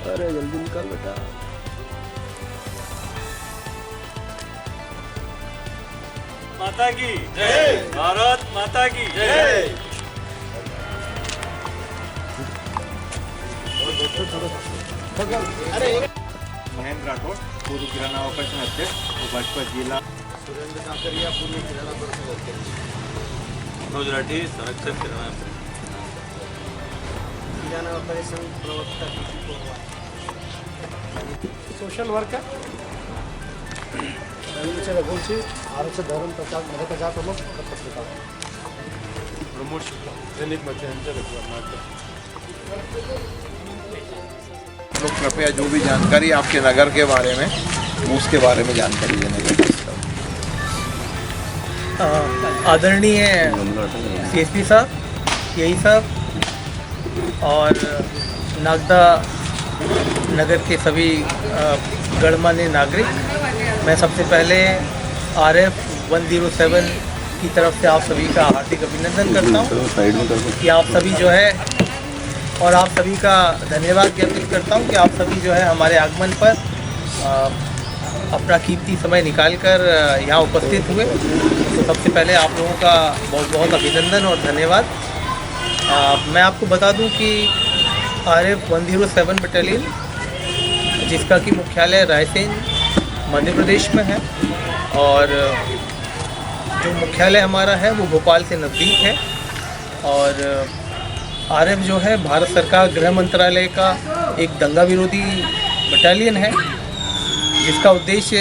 अरे जल्दी निकल बेटा। माता की जय, भारत माता की जय। महेंद्र राठौड़, पूर्व किराना ऑपरेशन अध्यक्ष और भाजपा जिला। सुरेंद्र काकरिया, पूर्व किराना परिषद अध्यक्ष। मनोज राठी, संरक्षक किराना किराना ऑपरेशन प्रवक्ता सोशल वर्कर रघुवंशी आरक्षण धर्म प्रचार मध्य प्रचार प्रमुख पत्रकार प्रमोद शुक्ला, दैनिक मध्यांचल लोग कृपया जो भी जानकारी आपके नगर के बारे में उसके बारे में जानकारी देने का कोशिश करें। आदरणीय CSP साहब, यही साहब और नागदा नगर के सभी गणमान्य नागरिक, मैं सबसे पहले RF 107 की तरफ से आप सभी का हार्दिक अभिनंदन करता हूँ कि आप सभी जो है, और आप सभी का धन्यवाद ज्ञापित करता हूँ कि आप सभी जो है हमारे आगमन पर अपना कीमती समय निकालकर यहाँ उपस्थित हुए। तो सबसे पहले आप लोगों का बहुत बहुत अभिनंदन और धन्यवाद। मैं आपको बता दूं कि RF 107 बटालियन, जिसका कि मुख्यालय रायसेन मध्य प्रदेश में है, और जो मुख्यालय हमारा है वो भोपाल से नज़दीक है। और RF जो है भारत सरकार गृह मंत्रालय का एक दंगा विरोधी बटालियन है, जिसका उद्देश्य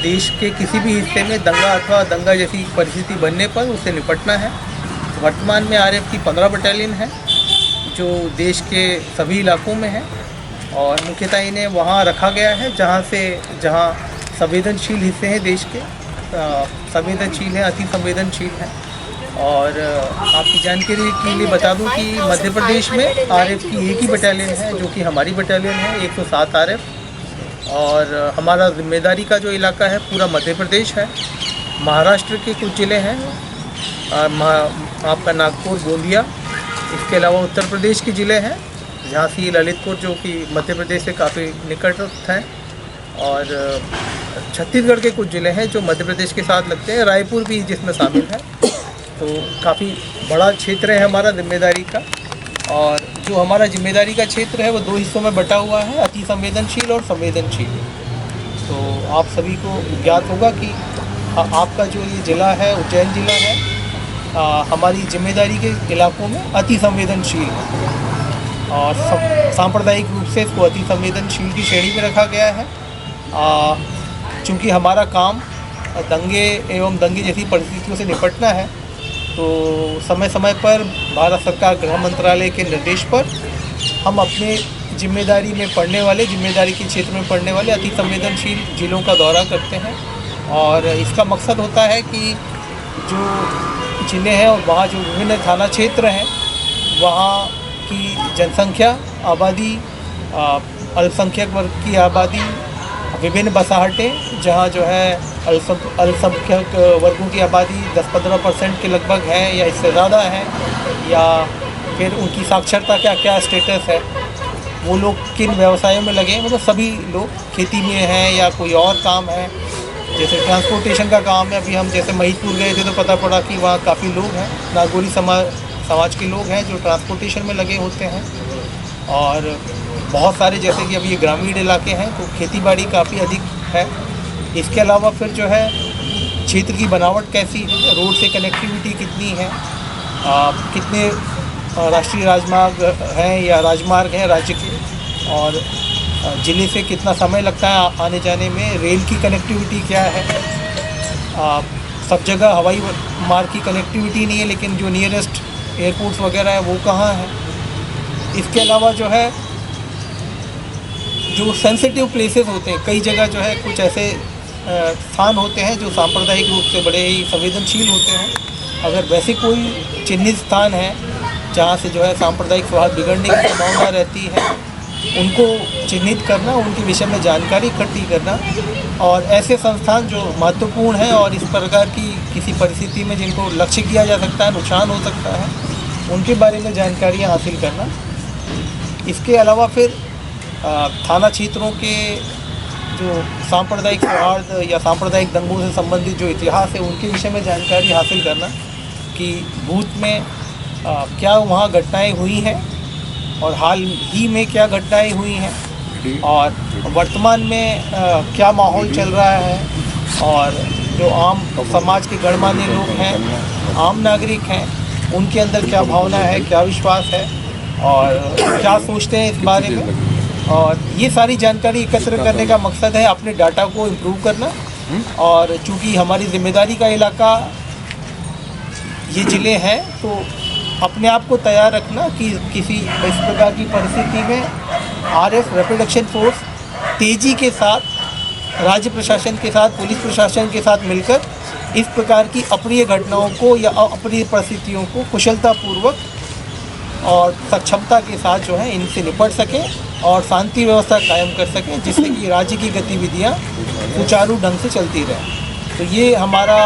देश के किसी भी हिस्से में दंगा अथवा दंगा जैसी परिस्थिति बनने पर उससे निपटना है। वर्तमान में RF की 15 बटालियन है जो देश के सभी इलाकों में है, और मुख्यतः इन्हें वहाँ रखा गया है जहाँ संवेदनशील हिस्से हैं देश के, संवेदनशील हैं, अति संवेदनशील हैं। और आपकी जानकारी के लिए बता दूं कि मध्य प्रदेश में RF की एक ही बटालियन है जो कि हमारी बटालियन है 107 RF, और हमारा जिम्मेदारी का जो इलाका है पूरा मध्य प्रदेश है। महाराष्ट्र के कुछ ज़िले हैं, आपका नागपुर, गोंदिया, इसके अलावा उत्तर प्रदेश के ज़िले हैं झांसी, ललितपुर, जो कि मध्य प्रदेश से काफ़ी निकटस्थ हैं, और छत्तीसगढ़ के कुछ ज़िले हैं जो मध्य प्रदेश के साथ लगते हैं, रायपुर भी जिसमें शामिल है। तो काफ़ी बड़ा क्षेत्र है हमारा जिम्मेदारी का, और जो हमारा जिम्मेदारी का क्षेत्र है वो 2 हिस्सों में बटा हुआ है, अति संवेदनशील और संवेदनशील। तो आप सभी को ज्ञात होगा कि आपका जो ये ज़िला है, उज्जैन ज़िला है, हमारी जिम्मेदारी के इलाकों में अति संवेदनशील है, और सांप्रदायिक रूप से इसको अति संवेदनशील की श्रेणी में रखा गया है। चूँकि हमारा काम दंगे एवं दंगे जैसी परिस्थितियों से निपटना है, तो समय समय पर भारत सरकार गृह मंत्रालय के निर्देश पर हम अपने जिम्मेदारी के क्षेत्र में पड़ने वाले अति संवेदनशील जिलों का दौरा करते हैं। और इसका मकसद होता है कि जो जिले हैं और वहाँ जो विभिन्न थाना क्षेत्र हैं, वहाँ की जनसंख्या, आबादी, अल्पसंख्यक वर्ग की आबादी, विभिन्न बसाहटें जहाँ जो है अल्पसंख्यक वर्गों की आबादी 10-15% के लगभग है या इससे ज़्यादा है, या फिर उनकी साक्षरता क्या स्टेटस है, वो लोग किन व्यवसायों में लगे, मतलब सभी लोग खेती में हैं या कोई और काम है, जैसे ट्रांसपोर्टेशन का काम है। अभी हम जैसे महिदपुर गए थे तो पता पड़ा कि वहाँ काफ़ी लोग हैं, नागौरी समाज के लोग हैं जो ट्रांसपोर्टेशन में लगे होते हैं, और बहुत सारे जैसे कि अभी ये ग्रामीण इलाके हैं तो खेतीबाड़ी काफ़ी अधिक है। इसके अलावा फिर जो है क्षेत्र की बनावट कैसी है, रोड से कनेक्टिविटी कितनी है, कितने राष्ट्रीय राजमार्ग हैं या राजमार्ग हैं राज्य के, और ज़िले से कितना समय लगता है आने जाने में, रेल की कनेक्टिविटी क्या है, सब जगह हवाई मार्ग की कनेक्टिविटी नहीं है, लेकिन जो नियरेस्ट एयरपोर्ट्स वगैरह है वो कहाँ है। इसके अलावा जो है जो सेंसिटिव प्लेसेस होते हैं, कई जगह जो है कुछ ऐसे स्थान होते हैं जो सांप्रदायिक रूप से बड़े ही संवेदनशील होते हैं। अगर वैसे कोई चिन्हित स्थान है जहाँ से जो है सांप्रदायिक सौहार्द बिगड़ने की संभावना रहती है, उनको चिन्हित करना, उनके विषय में जानकारी इकट्ठी करना, और ऐसे संस्थान जो महत्वपूर्ण हैं और इस प्रकार की किसी परिस्थिति में जिनको लक्ष्य किया जा सकता है, नुकसान हो सकता है, उनके बारे में जानकारियाँ हासिल करना। इसके अलावा फिर थाना क्षेत्रों के जो सांप्रदायिक सौहार्द या सांप्रदायिक दंगों से संबंधित जो इतिहास है उनके विषय में जानकारी हासिल करना कि भूत में क्या वहाँ घटनाएं हुई हैं और हाल ही में क्या घटनाएं हुई हैं और वर्तमान में क्या माहौल चल रहा है और जो आम समाज के गणमान्य लोग हैं, आम नागरिक हैं, उनके अंदर क्या भावना है, क्या विश्वास है और क्या सोचते हैं इस बारे में। और ये सारी जानकारी एकत्र करने का मकसद है अपने डाटा को इम्प्रूव करना। और चूँकि हमारी जिम्मेदारी का इलाका ये ज़िले हैं तो अपने आप को तैयार रखना कि किसी इस प्रकार की परिस्थिति में आरएफ रैपिड एक्शन फोर्स तेज़ी के साथ राज्य प्रशासन के साथ, पुलिस प्रशासन के साथ मिलकर इस प्रकार की अप्रिय घटनाओं को या अप्रिय परिस्थितियों को कुशलतापूर्वक और सक्षमता के साथ जो है इनसे निपट सकें और शांति व्यवस्था कायम कर सकें, जिससे कि राज्य की गतिविधियां सुचारू ढंग से चलती रहें। तो ये हमारा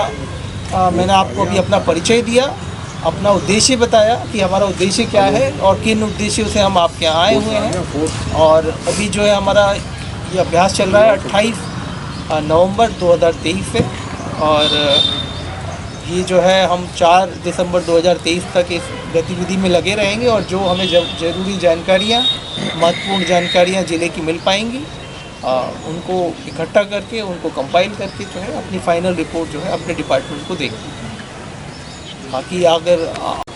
मैंने आपको अभी अपना परिचय दिया, अपना उद्देश्य बताया कि हमारा उद्देश्य क्या है और किन उद्देश्यों से हम आपके यहाँ आए हुए हैं। और अभी जो है हमारा ये अभ्यास चल रहा है 28 नवंबर 2023 से और ये जो है हम 4 दिसंबर 2023 तक इस गतिविधि में लगे रहेंगे और जो हमें ज़रूरी जानकारियाँ, महत्वपूर्ण जानकारियाँ ज़िले की मिल पाएंगी उनको इकट्ठा करके उनको कंपाइल करके जो है अपनी फाइनल रिपोर्ट जो है अपने डिपार्टमेंट को देंगे। बाकी अगर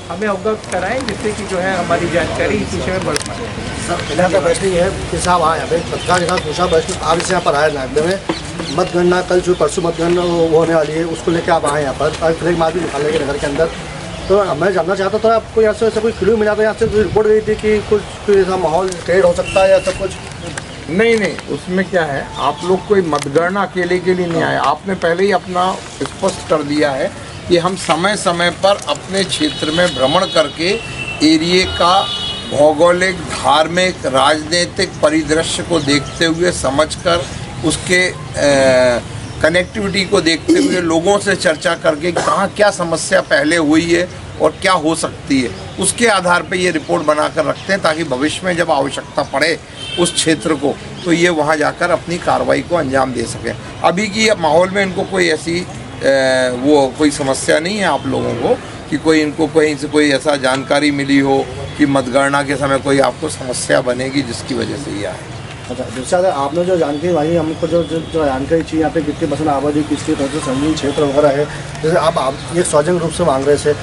हमें अवगत कराएं जिससे कि जो है हमारी जानकारी इस विषय में बढ़ पाए। सर इलाका प्रश्न ये है कि साहब आए यहाँ पे पत्रकार के साथ पूछा प्रश्न आप इसे यहाँ पर आए नागदे में मतगणना कल जो परसों मतगणना वो होने वाली है उसको लेकर आप आए यहाँ पर और फ्लैग मार्च भी निकालने के नगर के अंदर। तो मैं जानना चाहता था आपको यहाँ से ऐसा कोई क्लू मिला था, यहाँ से कोई रिपोर्ट गई थी कि कुछ ऐसा माहौल क्रिएट हो सकता है या सब कुछ? नहीं, उसमें क्या है, आप लोग कोई मतगणना अकेले के लिए नहीं आए। आपने पहले ही अपना स्पष्ट कर दिया है कि हम समय समय पर अपने क्षेत्र में भ्रमण करके एरिया का भौगोलिक, धार्मिक, राजनीतिक परिदृश्य को देखते हुए, समझकर उसके कनेक्टिविटी को देखते हुए लोगों से चर्चा करके कहाँ क्या समस्या पहले हुई है और क्या हो सकती है, उसके आधार पे ये रिपोर्ट बनाकर रखते हैं ताकि भविष्य में जब आवश्यकता पड़े उस क्षेत्र को तो ये वहाँ जाकर अपनी कार्रवाई को अंजाम दे सकें। अभी की माहौल में इनको कोई ऐसी कोई समस्या नहीं है आप लोगों को कि कोई इनको कहीं से कोई ऐसा जानकारी मिली हो कि मतगणना के समय कोई आपको समस्या बनेगी जिसकी वजह से ये आए। अच्छा, जैसे अगर आपने जो जानकारी मांगी हमको जो जानकारी चाहिए यहाँ पे कितने % आबादी किसकी तरह से संगीन क्षेत्र वगैरह है, जैसे आप ये सौजन्य रूप से मांग रहे थे,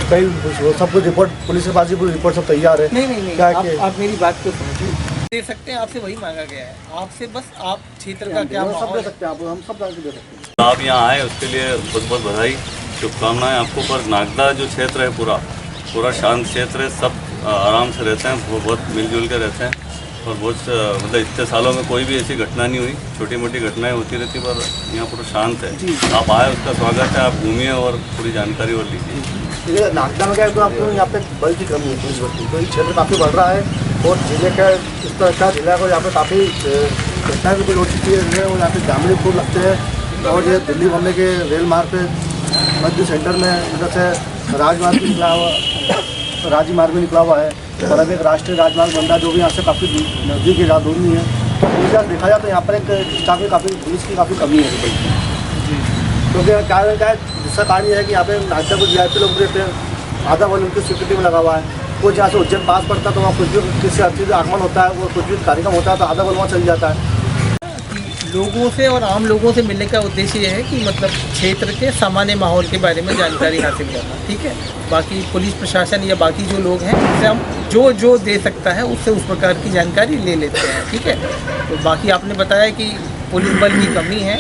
कई सब कुछ रिपोर्ट पुलिस के पास ही पूरी रिपोर्ट सब तैयार है। नहीं, क्या आप मेरी बात को समझिए, दे सकते हैं, आपसे वही मांगा गया है, आपसे बस आप क्षेत्र का क्या सब दे सकते हैं, हम सब जानकारी दे सकते हैं। आप यहाँ आए उसके लिए बहुत बहुत बधाई, शुभकामनाएं आपको। पर नागदा जो क्षेत्र है पूरा शांत क्षेत्र है, सब आराम से रहते हैं, वो बहुत मिलजुल के रहते हैं और बहुत मतलब इतने सालों में कोई भी ऐसी घटना नहीं हुई। छोटी मोटी घटनाएं होती रहती पर यहाँ पूरा शांत है। आप आए उसका स्वागत है, आप घूमिए और पूरी जानकारी और लीजिए। नागदा में क्या है तो आपको यहाँ पे बल की कमी है पुलिस बल की, तो ये क्षेत्र काफ़ी बढ़ रहा है और जिले का इस तरह का जिला को यहाँ पे काफ़ी घटनाएं भी कुछ हो चुकी है और यहाँ पे ग्रामीण खूब लगते हैं। और ये दिल्ली बम्बे के रेल मार्ग पे मध्य सेंटर में इधर से राजमार्ग भी निकला हुआ, राज्य मार्ग भी निकला हुआ है और अब एक राष्ट्रीय राजमार्ग बन रहा है जो भी यहाँ से काफ़ी नज़दीक है, ज़्यादा दूर नहीं है। तो पुलिस देखा जाए तो यहाँ पर एक स्टाफ की काफ़ी पुलिस की काफ़ी कमी है क्योंकि कारण क्या है, जिसका कारण ये है कि यहाँ पे नागदा को VIP लोग रहते हैं, आधा बल उनकी स्वीकृति में लगा हुआ है। वो जहाँ से उज्जैन पास पड़ता है तो वहाँ कुछ भी किसी चीज़ आगमन होता है, वो कुछ भी कार्यक्रम होता है तो आधा बल वहाँ चल जाता है। लोगों से और आम लोगों से मिलने का उद्देश्य ये है कि मतलब क्षेत्र के सामान्य माहौल के बारे में जानकारी हासिल करना, ठीक है। बाकी पुलिस प्रशासन या बाकी जो लोग हैं उससे हम जो दे सकता है उससे उस प्रकार की जानकारी ले लेते हैं, ठीक है। तो बाकी आपने बताया कि पुलिस बल की कमी है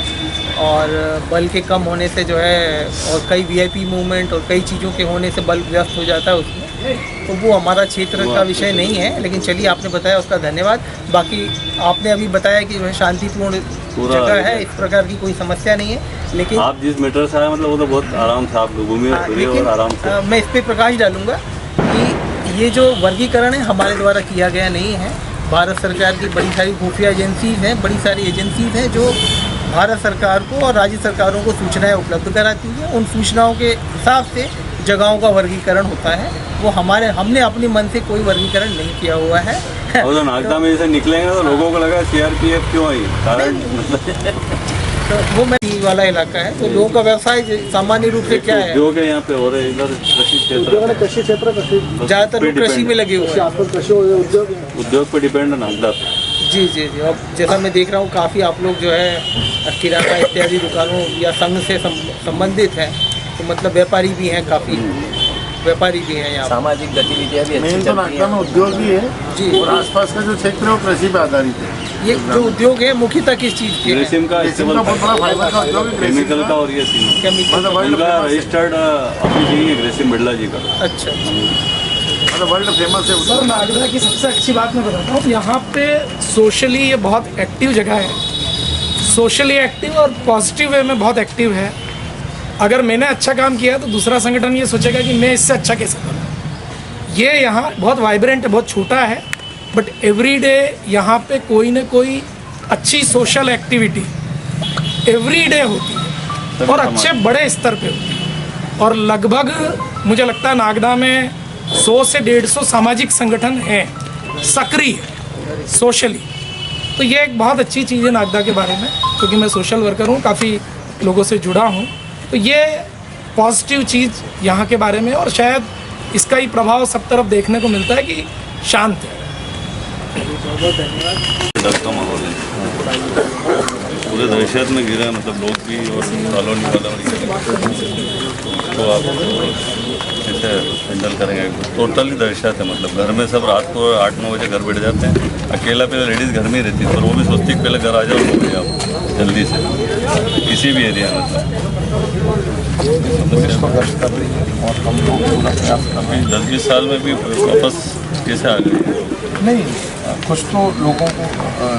और बल के कम होने से जो है और कई VIP मूवमेंट और कई चीज़ों के होने से बल व्यस्त हो जाता है उसमें, तो वो हमारा क्षेत्र का विषय नहीं है। लेकिन चलिए आपने बताया उसका धन्यवाद। बाकी आपने अभी बताया कि जो है शांतिपूर्ण जगह है, इस प्रकार की कोई समस्या नहीं है। लेकिन आप जिस मीटर से आए मतलब वो तो बहुत आराम से आप घूमिए फिरिए और आराम से। मैं इस पर प्रकाश डालूंगा कि ये जो वर्गीकरण है हमारे द्वारा किया गया नहीं है। भारत सरकार की बड़ी सारी खुफिया एजेंसीज हैं, बड़ी सारी एजेंसीज हैं जो भारत सरकार को और राज्य सरकारों को सूचनाएं उपलब्ध कराती हैं। उन सूचनाओं के हिसाब से जगहों का वर्गीकरण होता है, वो हमने अपनी मन से कोई वर्गीकरण नहीं किया हुआ है। और जो नागदा में जैसे निकलेंगे तो लोगों को लगा CRPF क्यों आई, कारण तो वो मैं वाला इलाका है, तो लोगों का व्यवसाय सामान्य रूप से क्या है, उद्योग है यहाँ पे हो रहे, इधर कृषि क्षेत्र, कृषि क्षेत्र ज़्यादातर लोग कृषि में लगे हुए हैं। आसपास कृषि उद्योग पे डिपेंड है नागदा पे। जी जी जी। अब जैसा मैं देख रहा हूँ काफ़ी आप लोग जो है किराना इत्यादि दुकानों या संघ से संबंधित हैं, तो मतलब व्यापारी भी हैं, काफ़ी व्यापारी भी हैं यहाँ। सामाजिक गतिविधियाँ भी अच्छी मेन तो चल रही नागदा में है। उद्योग भी है जी। और आसपास का जो क्षेत्र है वो कृषि पे आधारित है। ये जो उद्योग है मुख्यतः किस चीज़ के हैं? ग्रेसिम का रेसिम का बहुत बड़ा फाइबर का उद्योग है, केमिकल का, और ये सीमेंट केमिकल। मतलब वर्ल्ड उनका फेमस है। रजिस्टर्ड ऑफिस यही है ग्रेसिम बिरला जी का। अच्छा। मतलब वर्ल्ड फेमस है सर नागदा की सबसे अच्छी बात मैं बताता हूँ, यहाँ पे सोशली ये बहुत एक्टिव जगह है, सोशली एक्टिव और पॉजिटिव वे में बहुत एक्टिव है। अगर मैंने अच्छा काम किया तो दूसरा संगठन ये सोचेगा कि मैं इससे अच्छा कैसे करूँ। ये यहाँ बहुत वाइब्रेंट है, बहुत छोटा है, बट एवरी डे यहाँ पे कोई ना कोई अच्छी सोशल एक्टिविटी एवरी डे होती है और अच्छे बड़े स्तर पे होती है। और लगभग मुझे लगता है नागदा में 100 से 150 सामाजिक संगठन हैं सक्रिय सोशली। तो ये एक बहुत अच्छी चीज़ है नागदा के बारे में, क्योंकि मैं सोशल वर्कर हूँ, काफ़ी लोगों से जुड़ा हूँ, तो ये पॉजिटिव चीज़ यहाँ के बारे में। और शायद इसका ही प्रभाव सब तरफ देखने को मिलता है कि शांत है। डर का माहौल है, पूरे दहशत में गिरा है, मतलब लोग भी और कॉलोनी वाला और तो आप कैसे हैंडल करेंगे? टोटली दहशत है, मतलब घर में सब रात को 8-9 बजे घर बैठ जाते हैं। अकेला पहले लेडीज़ घर में ही रहती है, पर वो भी सोचती है पहले घर आ जाओ हो गया आप जल्दी से, किसी भी एरिया में। पुलिस को गश्त कर रही है और हम लोग पूरा प्रयास कर रहे हैं। 10-20 साल में भी वापस कैसे आ गए? नहीं, कुछ तो लोगों को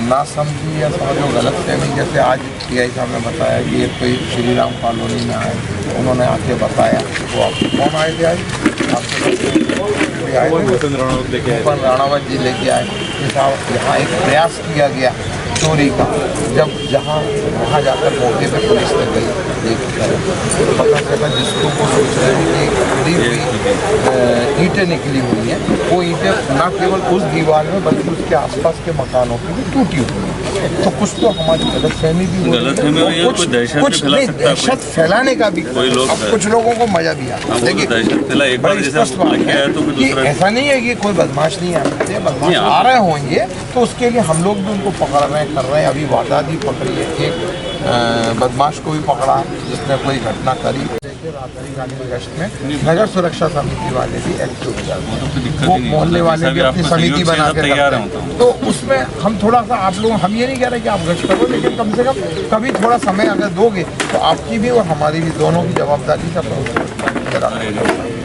ना समझी या समझो गलत फहमी, जैसे आज PI साहब ने बताया कि ये कोई श्री राम कॉलोनी में आए, उन्होंने आके बताया। वो आपको कौन आए थे आज? आपके भूपेंद्र राणावत जी लेके आए कि साहब यहाँ एक प्रयास किया गया चोरी का। जब वहाँ जाकर मौके पे पुलिस ने गई देखकर पता चला जिसको वो सोच रहे हैं कि टूटी हुई ईंटें निकली हुई हैं, वो ईंटें न केवल उस दीवार में बल्कि उसके आसपास के मकानों की भी टूटी हुई है। तो कुछ तो हमारी गलतफहमी भी हो रही है, कुछ नहीं, दहशत फैलाने का भी अब कुछ लोगों को मजा भी आता है। देखिए बड़ी स्पष्ट बात है कि ऐसा नहीं है कि कोई बदमाश नहीं आ सकते, बदमाश आ रहे होंगे तो उसके लिए हम लोग भी उनको पकड़ रहे हैं, कर रहे हैं। अभी वारदात ही पकड़ी है, एक बदमाश को भी पकड़ा जिसने कोई घटना करी। रात्रि गश्त में नगर सुरक्षा समिति वाले भी एक्टिव हो जाते हैं, वो मोहल्ले वाले भी अपनी समिति बना के रखते हैं। तो उसमें हम थोड़ा सा आप लोग, हम ये नहीं कह रहे कि आप गश्त करो, लेकिन कम से कम कभी थोड़ा समय अगर दोगे तो आपकी भी और हमारी भी दोनों की जवाबदारी से अपन